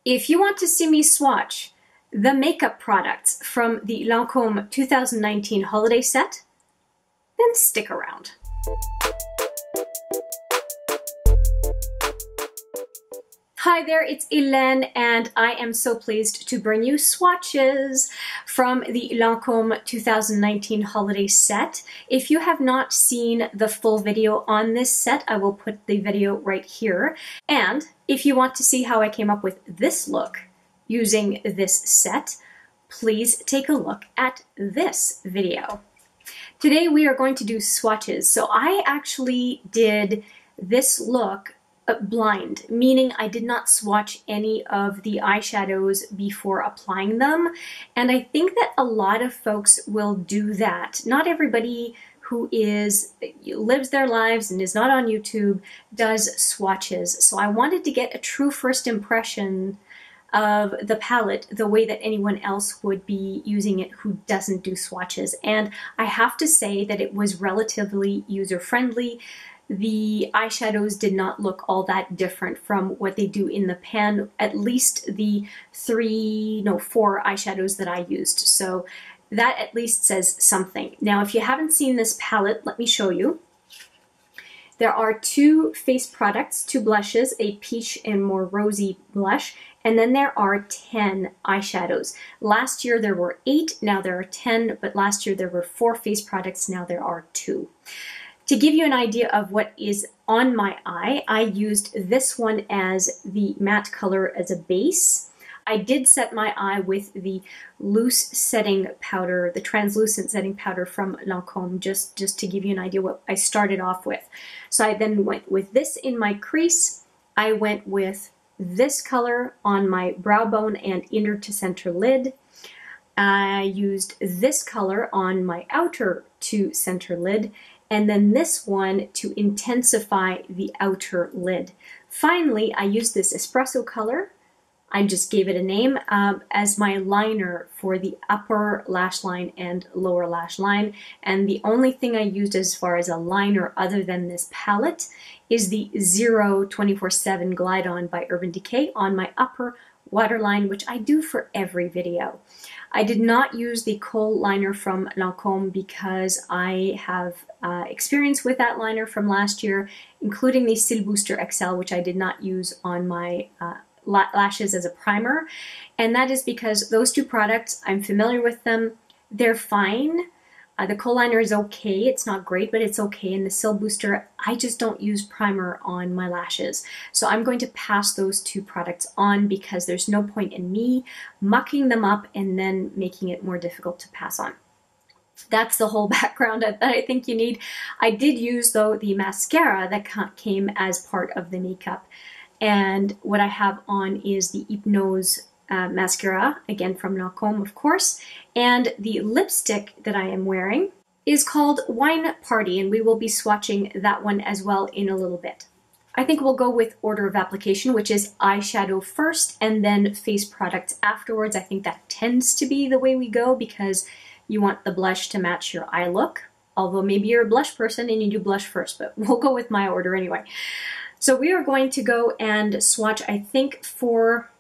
If you want to see me swatch the makeup products from the Lancôme 2019 Holiday Set, then stick around. Hi there, it's Hélène, and I am so pleased to bring you swatches from the Lancôme 2019 Holiday Set. If you have not seen the full video on this set, I will put the video right here. And if you want to see how I came up with this look using this set, please take a look at this video. Today we are going to do swatches. So I actually did this look blind, meaning I did not swatch any of the eyeshadows before applying them. And I think that a lot of folks will do that. Not everybody who lives their lives and is not on YouTube does swatches. So I wanted to get a true first impression of the palette the way that anyone else would be using it who doesn't do swatches. And I have to say that it was relatively user-friendly. The eyeshadows did not look all that different from what they do in the pan, at least the 4 eyeshadows that I used. So that at least says something. Now, if you haven't seen this palette, let me show you. There are 2 face products, 2 blushes, a peach and more rosy blush, and then there are 10 eyeshadows. Last year there were 8, now there are 10, but last year there were 4 face products, now there are 2. To give you an idea of what is on my eye, I used this one as the matte color as a base. I did set my eye with the loose setting powder, the translucent setting powder from Lancome, just to give you an idea what I started off with. So I then went with this in my crease. I went with this color on my brow bone and inner to center lid. I used this color on my outer to center lid, and then this one to intensify the outer lid. Finally, I used this espresso color, I just gave it a name, as my liner for the upper lash line and lower lash line. And the only thing I used as far as a liner other than this palette is the 24/7 Glide On by Urban Decay on my upper waterline, which I do for every video. I did not use the kohl liner from Lancome because I have experience with that liner from last year, including the Cil Booster XL, which I did not use on my lashes as a primer. And that is because those 2 products, I'm familiar with them. They're fine. The kohl liner is okay. It's not great, but it's okay. And the Cil Booster, I just don't use primer on my lashes. So I'm going to pass those 2 products on because there's no point in me mucking them up and then making it more difficult to pass on. That's the whole background that I think you need. I did use, though, the mascara that came as part of the makeup. And what I have on is the Hypnose mascara, again from Lancome, of course. And the lipstick that I am wearing is called Wine Party, and we will be swatching that one as well in a little bit. I think we'll go with order of application, which is eyeshadow first and then face products afterwards. I think that tends to be the way we go because you want the blush to match your eye look. Although maybe you're a blush person and you do blush first, but we'll go with my order anyway. So we are going to go and swatch, I think, for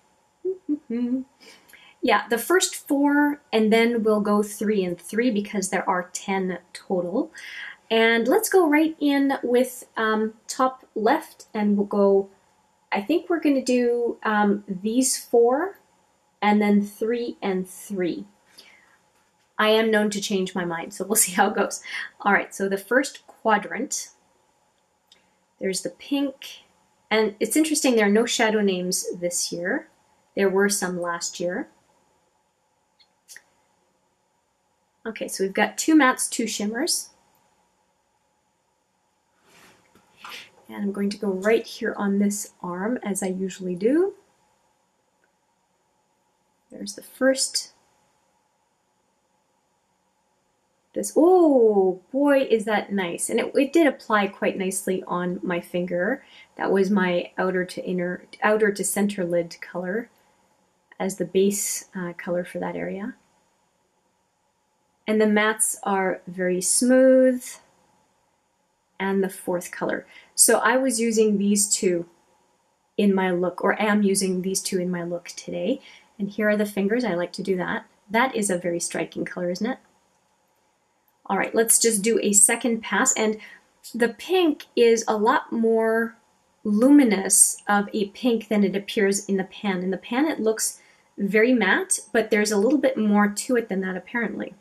yeah, the first 4, and then we'll go 3 and 3 because there are 10 total. And let's go right in with top left, and we'll go, I think we're going to do these 4 and then 3 and 3. I am known to change my mind, so we'll see how it goes. All right, so the first quadrant, there's the pink, and it's interesting, there are no shadow names this year. There were some last year. Okay, so we've got 2 mattes, 2 shimmers. And I'm going to go right here on this arm, as I usually do. There's the first. Oh boy, is that nice. And it did apply quite nicely on my finger. That was my outer to center lid color as the base color for that area. And the mattes are very smooth, and the 4th color. So I was using these 2 in my look, or am using these two in my look today. And here are the fingers. I like to do that. That is a very striking color, isn't it? All right, let's just do a second pass. And the pink is a lot more luminous of a pink than it appears in the pan. In the pan, it looks very matte, but there's a little bit more to it than that apparently.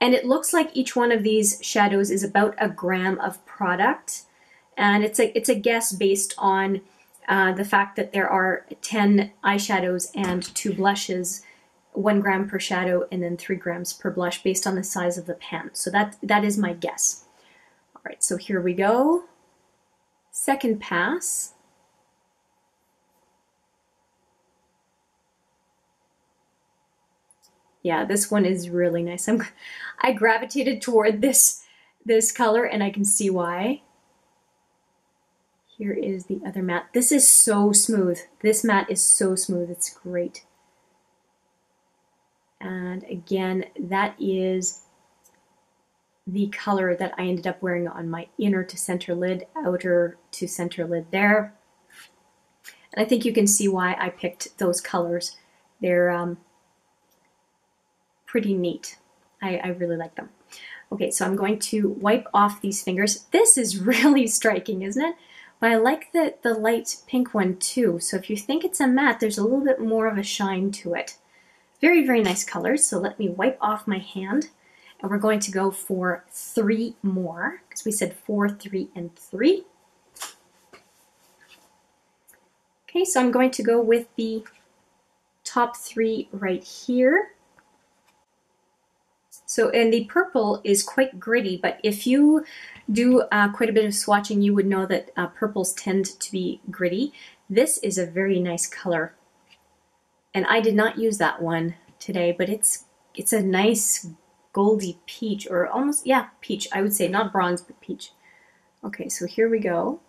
And it looks like each one of these shadows is about a gram of product. And it's a guess based on the fact that there are 10 eyeshadows and 2 blushes, 1 gram per shadow, and then 3 grams per blush based on the size of the pan. So that is my guess. All right, so here we go. Second pass. Yeah, this one is really nice. I gravitated toward this color, and I can see why. Here is the other matte. This is so smooth. This matte is so smooth. It's great. And again, that is the color that I ended up wearing on my inner to center lid, outer to center lid there. And I think you can see why I picked those colors. They're pretty neat. I really like them. Okay, so I'm going to wipe off these fingers. This is really striking, isn't it? But I like the light pink one too. So if you think it's a matte, there's a little bit more of a shine to it. Very, very nice colors. So let me wipe off my hand. And we're going to go for 3 more, because we said 4, 3, and 3. Okay, so I'm going to go with the top 3 right here. So, and the purple is quite gritty, but if you do quite a bit of swatching, you would know that purples tend to be gritty. This is a very nice color. And I did not use that one today, but it's a nice goldy peach, or almost, yeah, peach. I would say not bronze, but peach. Okay, so here we go.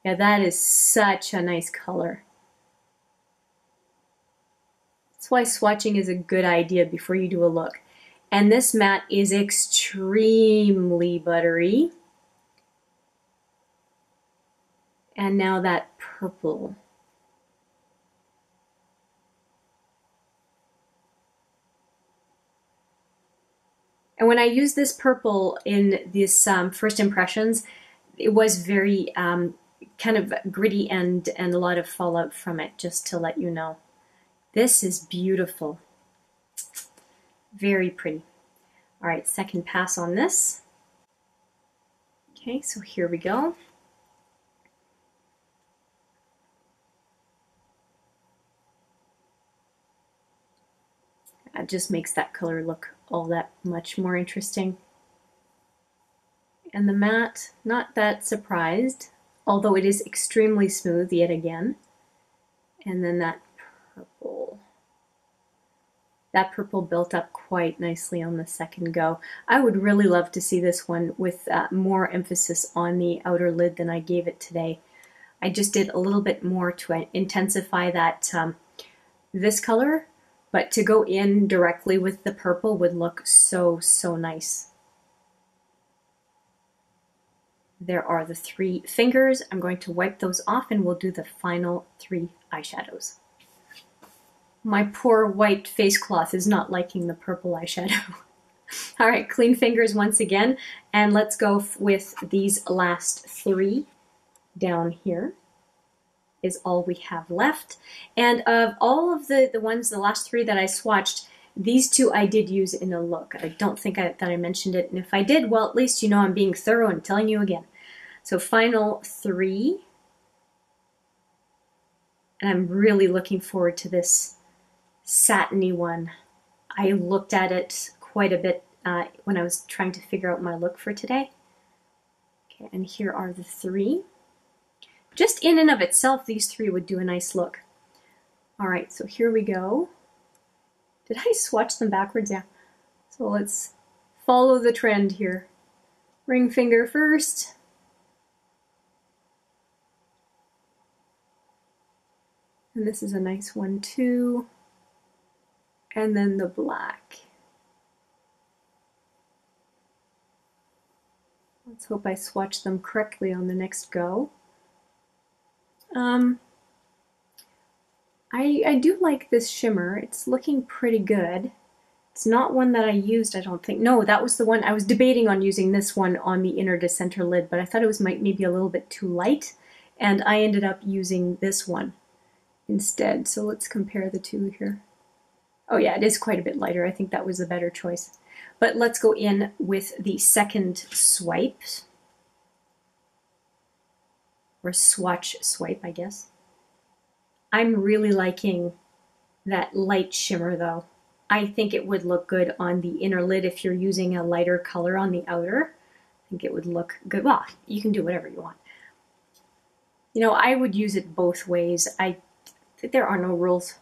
Yeah, that is such a nice color. That's why swatching is a good idea before you do a look. And this matte is extremely buttery. And now that purple. And when I used this purple in this first impressions, it was very kind of gritty and a lot of fallout from it, just to let you know. This is beautiful. Very pretty. All right, second pass on this. Okay, so here we go. It just makes that color look all that much more interesting. And the matte, not that surprised, although it is extremely smooth yet again. And then that purple. That purple built up quite nicely on the second go. I would really love to see this one with more emphasis on the outer lid than I gave it today. I just did a little bit more to intensify that this color, but to go in directly with the purple would look so, so nice. There are the 3 fingers. I'm going to wipe those off and we'll do the final 3 eyeshadows. My poor white face cloth is not liking the purple eyeshadow. All right, clean fingers once again, and let's go with these last 3 down here is all we have left. And of all of the ones, the last 3 that I swatched, these 2 I did use in a look. I don't think that I mentioned it, and if I did, well, at least you know I'm being thorough and telling you again. So final 3, and I'm really looking forward to this satiny one. I looked at it quite a bit when I was trying to figure out my look for today. Okay, and here are the 3. Just in and of itself, these 3 would do a nice look. All right, so here we go. Did I swatch them backwards? Yeah. So let's follow the trend here. Ring finger first. And this is a nice one too. And then the black. Let's hope I swatch them correctly on the next go. I do like this shimmer. It's looking pretty good. It's not one that I used, I don't think. No, that was the one. I was debating on using this one on the inner to center lid, but I thought it was maybe a little bit too light, and I ended up using this one instead. So let's compare the two here. Oh yeah, it is quite a bit lighter. I think that was a better choice. But let's go in with the second swipe. Or swatch swipe, I guess. I'm really liking that light shimmer though. I think it would look good on the inner lid if you're using a lighter color on the outer. I think it would look good. Well, you can do whatever you want. You know, I would use it both ways. I think there are no rules.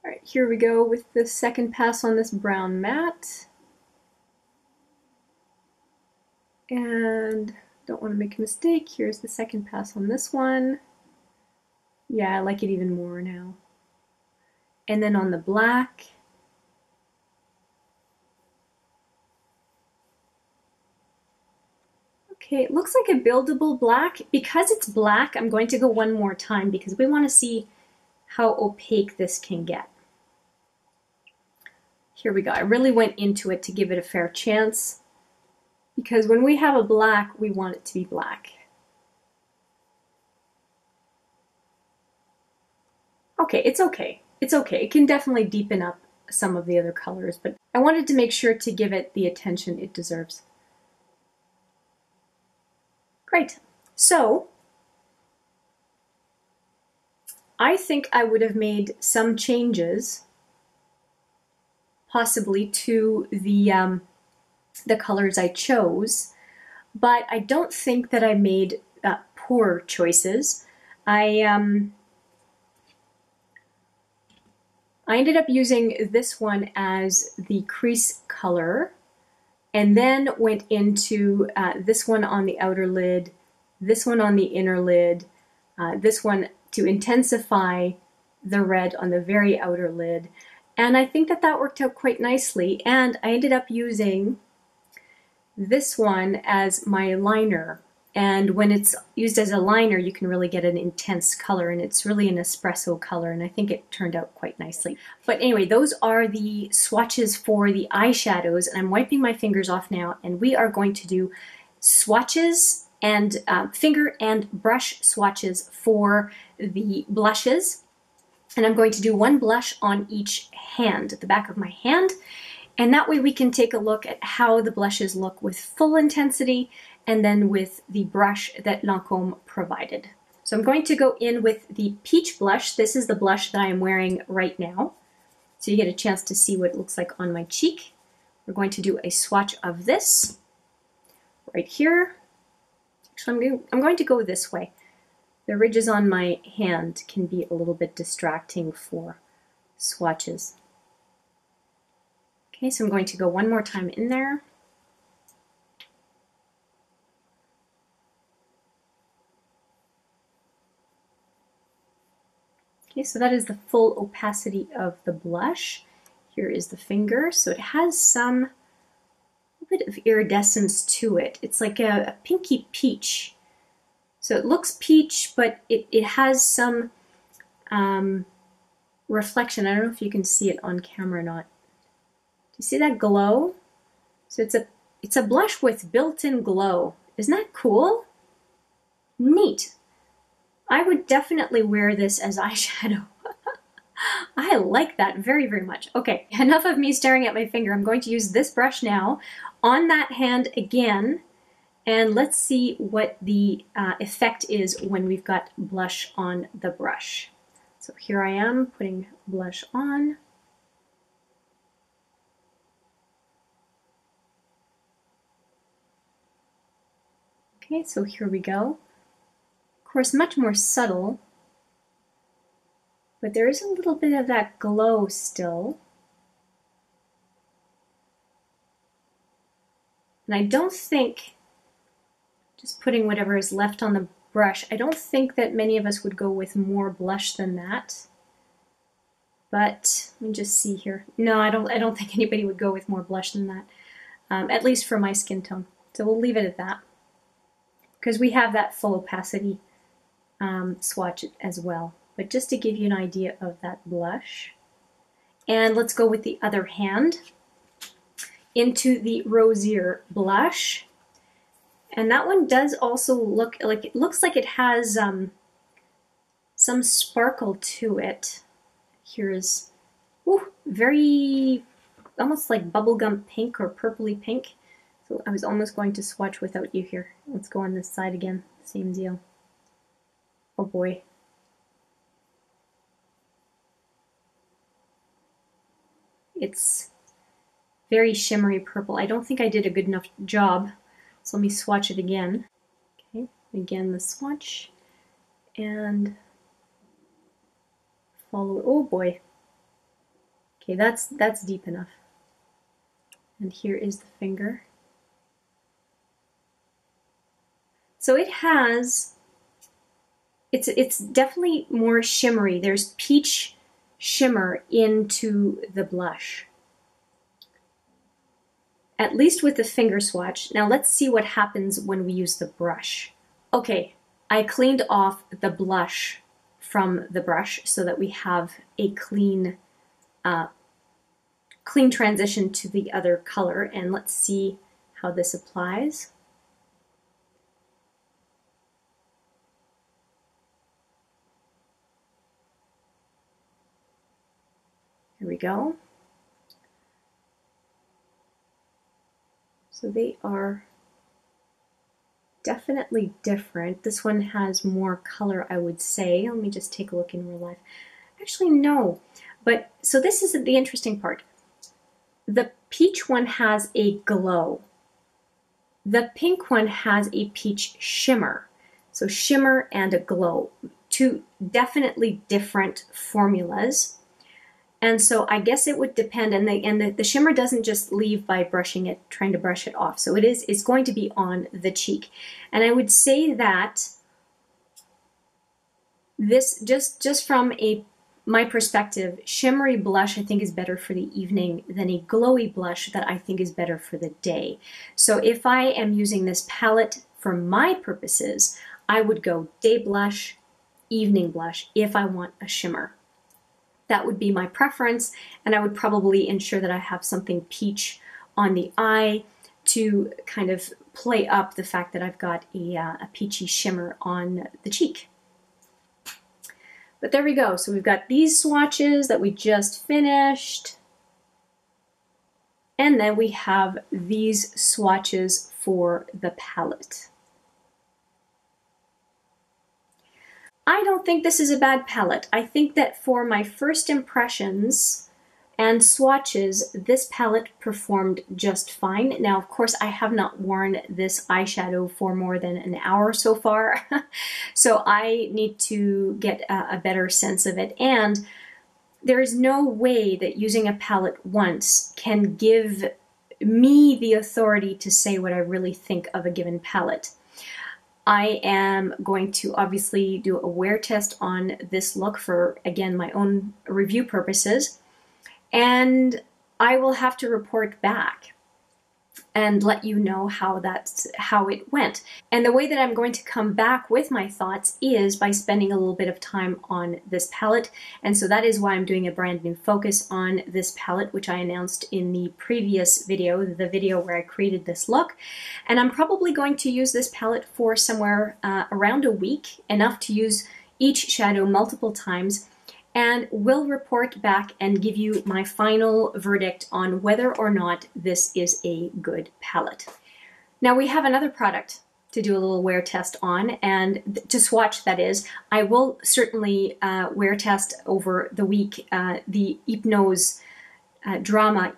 All right, here we go with the second pass on this brown matte. And don't want to make a mistake. Here's the second pass on this one. Yeah, I like it even more now. And then on the black. Okay, it looks like a buildable black. Because it's black, I'm going to go one more time because we want to see how opaque this can get. Here we go. I really went into it to give it a fair chance because when we have a black, we want it to be black. Okay, it's okay. It's okay. It can definitely deepen up some of the other colors, but I wanted to make sure to give it the attention it deserves. Great. So, I think I would have made some changes possibly to the colors I chose, but I don't think that I made poor choices. I ended up using this one as the crease color and then went into this one on the outer lid, this one on the inner lid, this one to intensify the red on the very outer lid. And I think that that worked out quite nicely. And I ended up using this one as my liner. And when it's used as a liner, you can really get an intense color, and it's really an espresso color, and I think it turned out quite nicely. But anyway, those are the swatches for the eyeshadows, and I'm wiping my fingers off now, and we are going to do swatches and finger and brush swatches for the blushes. And I'm going to do one blush on each hand, at the back of my hand, and that way we can take a look at how the blushes look with full intensity and then with the brush that Lancome provided. So I'm going to go in with the peach blush. This is the blush that I am wearing right now. So you get a chance to see what it looks like on my cheek. We're going to do a swatch of this right here. Actually, I'm going to go this way. The ridges on my hand can be a little bit distracting for swatches. Okay, so I'm going to go one more time in there. Okay, so that is the full opacity of the blush. Here is the finger. So it has some bit of iridescence to it. It's like a pinky peach. So it looks peach, but it has some reflection. I don't know if you can see it on camera or not. Do you see that glow? So it's a blush with built-in glow. Isn't that cool? Neat. I would definitely wear this as eyeshadow. I like that very, very much. Okay, enough of me staring at my finger. I'm going to use this brush now on that hand again, and let's see what the effect is when we've got blush on the brush. So here I am putting blush on. Okay, so here we go. Of course, much more subtle, but there is a little bit of that glow still. And I don't think, just putting whatever is left on the brush, I don't think that many of us would go with more blush than that. But let me just see here. No, I don't think anybody would go with more blush than that, at least for my skin tone. So we'll leave it at that, because we have that full opacity swatch as well. But just to give you an idea of that blush. And let's go with the other hand into the Rosier Blush. And that one does also look like, it looks like it has some sparkle to it. Here's very, almost like bubblegum pink or purpley pink. So I was almost going to swatch without you here. Let's go on this side again, same deal. Oh boy. It's very shimmery purple. I don't think I did a good enough job. So let me swatch it again. Okay, again the swatch. And follow, oh boy. Okay, that's deep enough. And here is the finger. So it has, it's definitely more shimmery. There's peach shimmer into the blush. At least with the finger swatch. Now let's see what happens when we use the brush. Okay, I cleaned off the blush from the brush so that we have a clean transition to the other color, and let's see how this applies. Here we go. So they are definitely different. This one has more color, I would say. Let me just take a look in real life. Actually, no. But so this is the interesting part. The peach one has a glow. The pink one has a peach shimmer. So shimmer and a glow. Two definitely different formulas. And so I guess it would depend, and the shimmer doesn't just leave by brushing it, trying to brush it off. So it's going to be on the cheek. And I would say that this, just from my perspective, shimmery blush I think is better for the evening than a glowy blush that I think is better for the day. So if I am using this palette for my purposes, I would go day blush, evening blush if I want a shimmer. That would be my preference, and I would probably ensure that I have something peach on the eye to kind of play up the fact that I've got a peachy shimmer on the cheek. But there we go. So we've got these swatches that we just finished, and then we have these swatches for the palette. I don't think this is a bad palette. I think that for my first impressions and swatches, this palette performed just fine. Now, of course, I have not worn this eyeshadow for more than an hour so far, so I need to get a better sense of it. And there is no way that using a palette once can give me the authority to say what I really think of a given palette. I am going to obviously do a wear test on this look for, again, my own review purposes, and I will have to report back and let you know how it went. And the way that I'm going to come back with my thoughts is by spending a little bit of time on this palette. And so that is why I'm doing a brand new focus on this palette, which I announced in the previous video, the video where I created this look. And I'm probably going to use this palette for somewhere around a week, enough to use each shadow multiple times, and will report back and give you my final verdict on whether or not this is a good palette. Now we have another product to do a little wear test on, and to swatch, that is. I will certainly wear test over the week the Hypnose Drama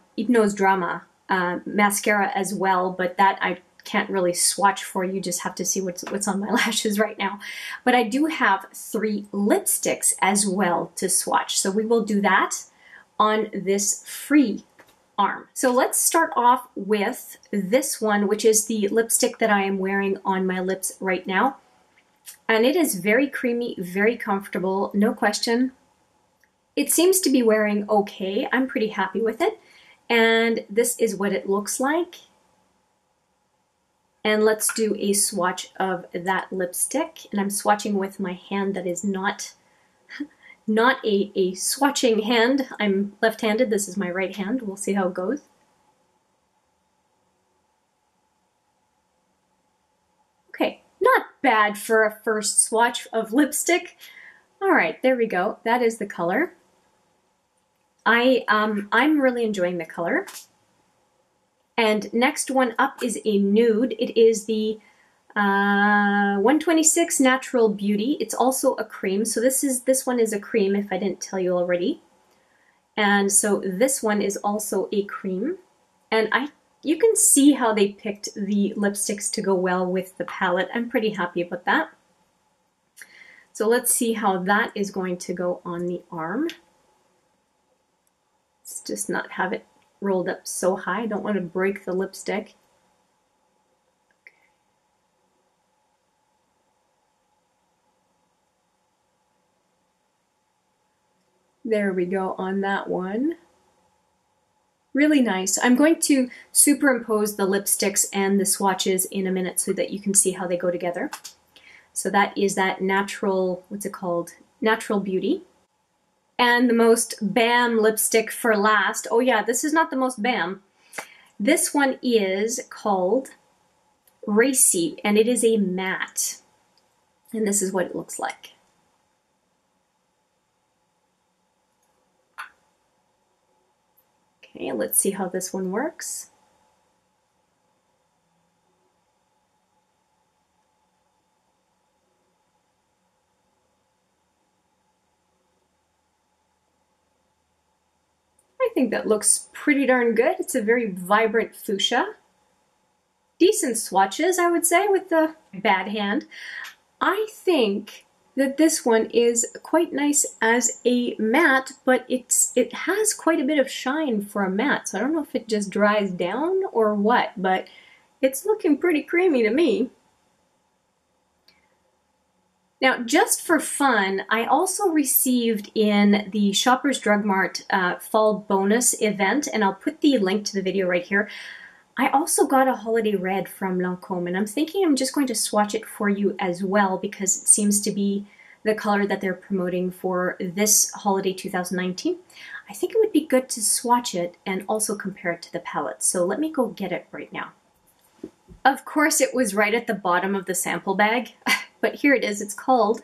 mascara as well, but that I can't really swatch for you, just have to see what's on my lashes right now. But I do have 3 lipsticks as well to swatch, so we will do that on this free arm. So let's start off with this one, which is the lipstick that I am wearing on my lips right now. And it is very creamy, very comfortable, no question. It seems to be wearing okay. I'm pretty happy with it. And this is what it looks like. And let's do a swatch of that lipstick. And I'm swatching with my hand that is not a swatching hand. I'm left-handed. This is my right hand. We'll see how it goes. Okay, not bad for a first swatch of lipstick. All right, there we go. That is the color. I'm really enjoying the color. And next one up is a nude. It is the 126 Natural Beauty. It's also a cream. So this one is a cream, if I didn't tell you already. And so this one is also a cream. And you can see how they picked the lipsticks to go well with the palette. I'm pretty happy about that. So let's see how that is going to go on the arm. Let's just not have it rolled up so high. I don't want to break the lipstick. Okay. There we go on that one. Really nice. I'm going to superimpose the lipsticks and the swatches in a minute so that you can see how they go together. So that is that natural, what's it called? Natural Beauty. And the most BAM lipstick for last. Oh yeah, this is not the most BAM. This one is called Racy, and it is a matte. And this is what it looks like. Okay, let's see how this one works. I think that looks pretty darn good. It's a very vibrant fuchsia. Decent swatches, I would say, with the bad hand. I think that this one is quite nice as a matte, but it has quite a bit of shine for a matte. So I don't know if it just dries down or what, but it's looking pretty creamy to me. Now, just for fun, I also received in the Shoppers Drug Mart fall bonus event, and I'll put the link to the video right here. I also got a holiday red from Lancome, and I'm thinking I'm just going to swatch it for you as well because it seems to be the color that they're promoting for this holiday 2019. I think it would be good to swatch it and also compare it to the palette. So let me go get it right now. Of course, it was right at the bottom of the sample bag. But here it is. It's called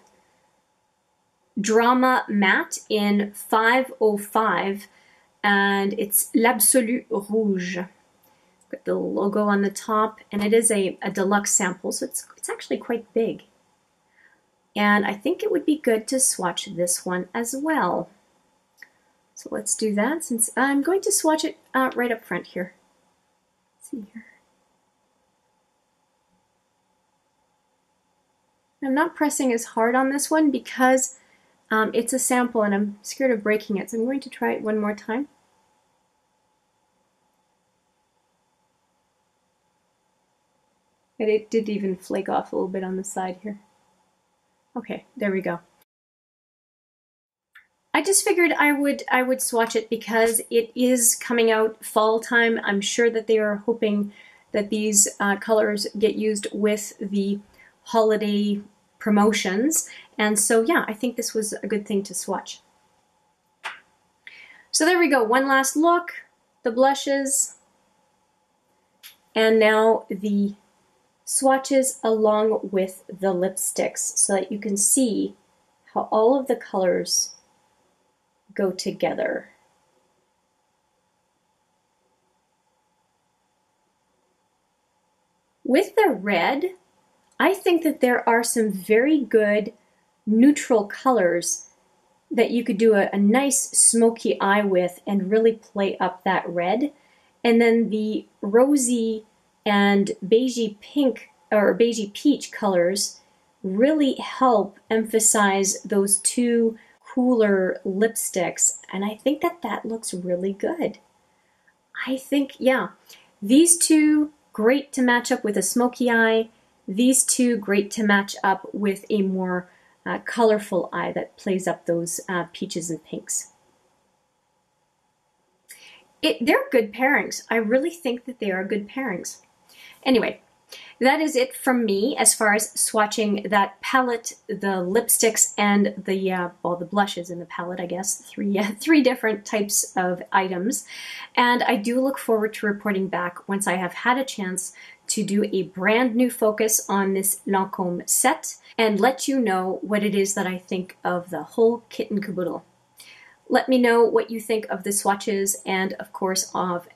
Drama Matte in 505, and it's L'Absolu Rouge. Got the logo on the top, and it is a deluxe sample, so it's actually quite big. And I think it would be good to swatch this one as well. So let's do that, since I'm going to swatch it right up front here. Let's see here. I'm not pressing as hard on this one because it's a sample and I'm scared of breaking it. So I'm going to try it one more time. And it did even flake off a little bit on the side here. Okay, there we go. I just figured I would swatch it because it is coming out fall time. I'm sure that they are hoping that these colors get used with the holiday promotions, and so yeah, I think this was a good thing to swatch. So there we go, one last look, the blushes, and now the swatches along with the lipsticks so that you can see how all of the colors go together. With the red, I think that there are some very good neutral colors that you could do a nice smoky eye with and really play up that red. And then the rosy and beigey pink or beigey peach colors really help emphasize those two cooler lipsticks. And I think that that looks really good. I think, yeah, these two great to match up with a smoky eye. These two great to match up with a more colorful eye that plays up those peaches and pinks. They're good pairings. I really think that they are good pairings. Anyway, That is it from me as far as swatching that palette, the lipsticks, and the well, the blushes in the palette, I guess, three different types of items. And I do look forward to reporting back once I have had a chance to do a brand new focus on this Lancome set and let you know what it is that I think of the whole kit and caboodle. Let me know what you think of the swatches and, of course, of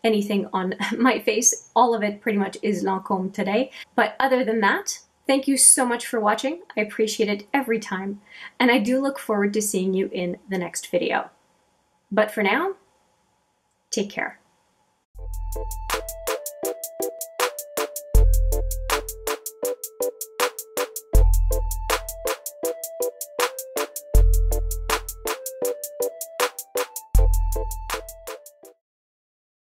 anything on my face. All of it pretty much is Lancome today. But other than that, thank you so much for watching. I appreciate it every time. And I do look forward to seeing you in the next video. But for now, take care.